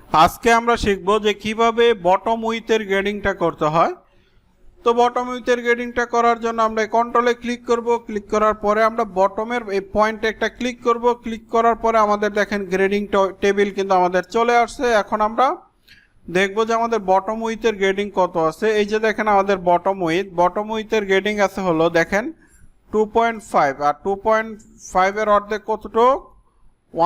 আজকে আমরা শিখব যে কিভাবে বটম উইথের গ্রেডিংটা করতে হয়। তো বটম উইথের গ্রেডিংটা করার জন্য আমরা কন্ট্রোলে ক্লিক করব। ক্লিক করার পরে আমরা বটমের এই পয়েন্টে একটা ক্লিক করব। ক্লিক করার পরে আমাদের দেখেন গ্রেডিং টেবিল কিন্তু আমাদের চলে আসছে। এখন আমরা দেখব যে আমাদের বটম উইথের গ্রেডিং কত আছে। এই যে দেখেন আমাদের বটম উইথের গ্রেডিং আছে হলো দেখেন 2.5, আর 2.5 এর অর্ধেক কতটুকু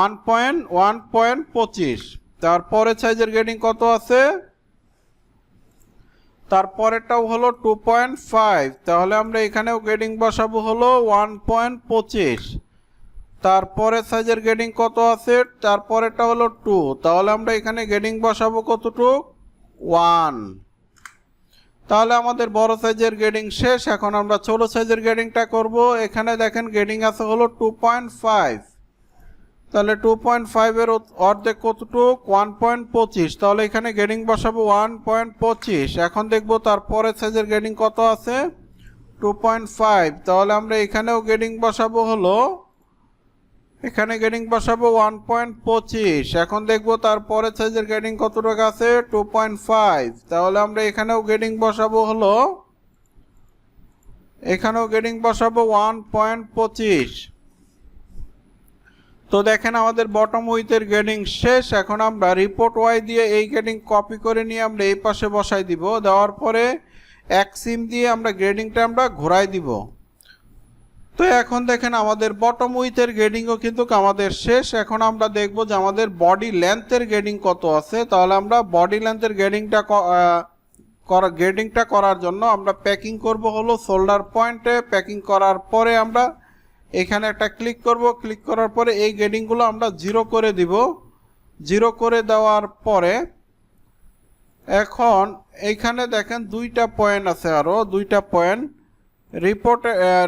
1.25। তারপরে সাইজের গ্রেডিং কত আছে, তারপরেরটাও হলো 2.5, তাহলে আমরা এখানেও গ্রেডিং বসাবো হলো 1.25। তারপরে সাইজের গ্রেডিং কত আছে, তারপরেরটা হলো 2, তাহলে আমরা এখানে গ্রেডিং বসাবো কতটুকু 1। তাহলে আমাদের বড় সাইজের গ্রেডিং শেষ। এখন আমরা ছোট সাইজের গ্রেডিংটা করব। এখানে দেখেন গ্রেডিং আছে হলো 2.5, তাহলে 2.5 এর অর্ধেক কতটুকু 1.25, তাহলে এখানে গ্রেডিং বসাবো 1.25। এখন দেখব তারপরে সাইজের গ্রেডিং কত আছে 2.5, তাহলে আমরা এখানেও গ্রেডিং বসাবো হলো এখানে গ্রেডিং বসাবো 1.25। এখন দেখব তারপরে সাইজের গ্রেডিং কতটুকু আছে 2.5, তাহলে আমরা এখানেও গ্রেডিং বসাবো হলো এখানেও গ্রেডিং বসাবো 1.25। তো দেখেন আমাদের বটম উইথের গ্রেডিং শেষ। এখন আমরা রিপোর্ট ওয়াই দিয়ে এই গ্রেডিং কপি করে নিয়ে আমরা এই পাশে বসাই দিব। দেওয়ার পরে এক সিম দিয়ে আমরা গ্রেডিংটা আমরা ঘোরাই দিব। তো এখন দেখেন আমাদের বটম উইথের গ্রেডিংও কিন্তু আমাদের শেষ। এখন আমরা দেখব যে আমাদের বডি লেন্থের গ্রেডিং কত আছে। তাহলে আমরা বডি লেন্থের গ্রেডিংটা করার জন্য আমরা প্যাকিং করব হলো শোল্ডার পয়েন্টে। প্যাকিং করার পরে আমরা এখানে একটা ক্লিক করব। ক্লিক করার পরে এই গ্রেডিংগুলো আমরা 0 করে দিব। 0 করে দেওয়ার পরে এখন এইখানে দেখেন দুইটা পয়েন্ট আছে, আরও দুইটা পয়েন্ট।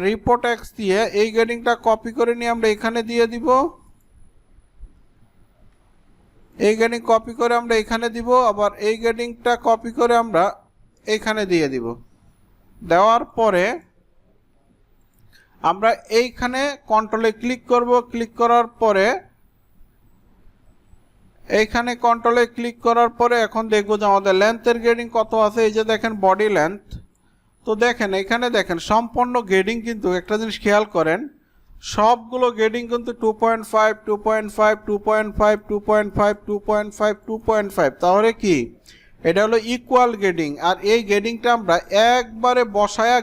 রিপোর্ট এক্স দিয়ে এই গ্রেডিংটা কপি করে নিয়ে আমরা এখানে দিয়ে দিব। এই গ্রেডিং কপি করে আমরা এখানে দিব, আবার এই গ্রেডিংটা কপি করে আমরা এইখানে দিয়ে দিব। দেওয়ার পরে আমরা এইখানে কন্ট্রোলে ক্লিক করব। ক্লিক করার পরে এইখানে কন্ট্রোলে ক্লিক করার পরে এখন দেখব যে আমাদের লেন্থের গ্রেডিং কত আছে। এই যে দেখেন বডি লেন্থ। তো দেখেন এখানে দেখেন সম্পূর্ণ গ্রেডিং কিন্তু একটা জিনিস খেয়াল করেন, সবগুলো গ্রেডিং কিন্তু 2.5 2.5 2.5 2.5 2.5 2.5, তাহলে কি এটা হলো ইকুয়াল গ্রেডিং। আর এই গ্রেডিংটা আমরা একবারে বসায়া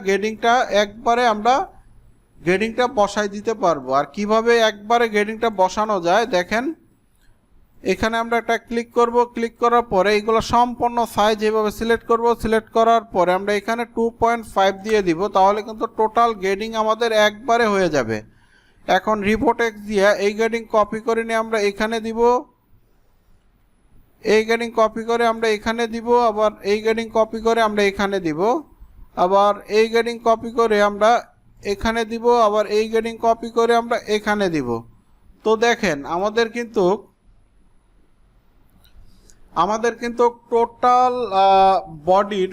গ্রেডিংটা বসাই দিতে পারবো। আর কিভাবে একবারে গ্রেডিংটা বসানো যায় দেখেন, এখানে আমরা একটা ক্লিক করব। ক্লিক করার পরে এইগুলো সম্পূর্ণ সাইজ এইভাবে সিলেক্ট করব। সিলেক্ট করার পরে আমরা এখানে 2.5 দিয়ে দিব, তাহলে কিন্তু টোটাল গ্রেডিং আমাদের একবারে হয়ে যাবে। এখন রিপোর্ট এক্স দিয়ে এই গ্রেডিং কপি করে নিয়ে আমরা এখানে দিব। এই গ্রেডিং কপি করে আমরা এখানে দিব, আবার এই গ্রেডিং কপি করে আমরা এখানে দিব, আবার এই গ্রেডিং কপি করে আমরা এখানে দিব, আবার এই গ্রেডিং কপি করে আমরা এখানে দিব। তো দেখেন আমাদের কিন্তু টোটাল বডির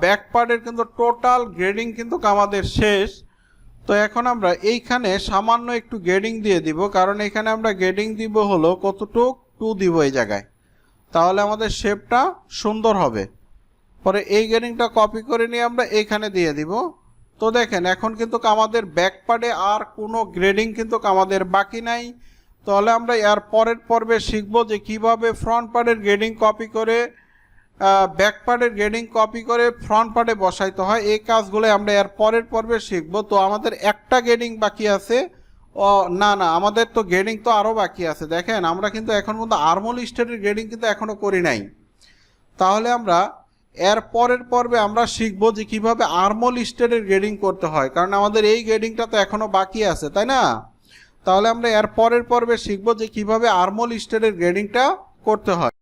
ব্যাক পার্টের কিন্তু টোটাল গ্রেডিং কিন্তু আমাদের শেষ। তো এখন আমরা এইখানে সামান্য একটু গ্রেডিং দিয়ে দিব, কারণ এখানে আমরা গ্রেডিং দিব হলো কতটুক 2 দিব এই জায়গায়, তাহলে আমাদের শেপটা সুন্দর হবে। পরে এই গ্রেডিংটা কপি করে নিয়ে আমরা এইখানে দিয়ে দিব। তো দেখেন এখন কিন্তু আমাদের ব্যাক পার্টে আর কোনো গ্রেডিং কিন্তু আমাদের বাকি নাই। তাহলে আমরা এর পরের পর্বে শিখব যে কিভাবে ফ্রন্ট পার্টের গ্রেডিং কপি করে ব্যাক পার্টের গ্রেডিং কপি করে ফ্রন্ট পার্টে বসাইতে হয়। এই কাজগুলো আমরা এর পরের পর্বে শিখব। তো আমাদের একটা গ্রেডিং বাকি আছে, না আমাদের তো গ্রেডিং তো আরও বাকি আছে। দেখেন আমরা কিন্তু এখন পর্যন্ত আর্মল স্টেটের গ্রেডিং কিন্তু এখনও করি নাই। তাহলে আমরা এর পরের পর্বে আমরা শিখব যে কিভাবে আর্মল স্টেটের গ্রেডিং করতে হয়, কারণ আমাদের এই গ্রেডিংটা তো এখনও বাকি আছে, তাই না? তাহলে আমরা এর পরের পর্বে শিখব যে কিভাবে আর্মল স্টেটের গ্রেডিংটা করতে হয়।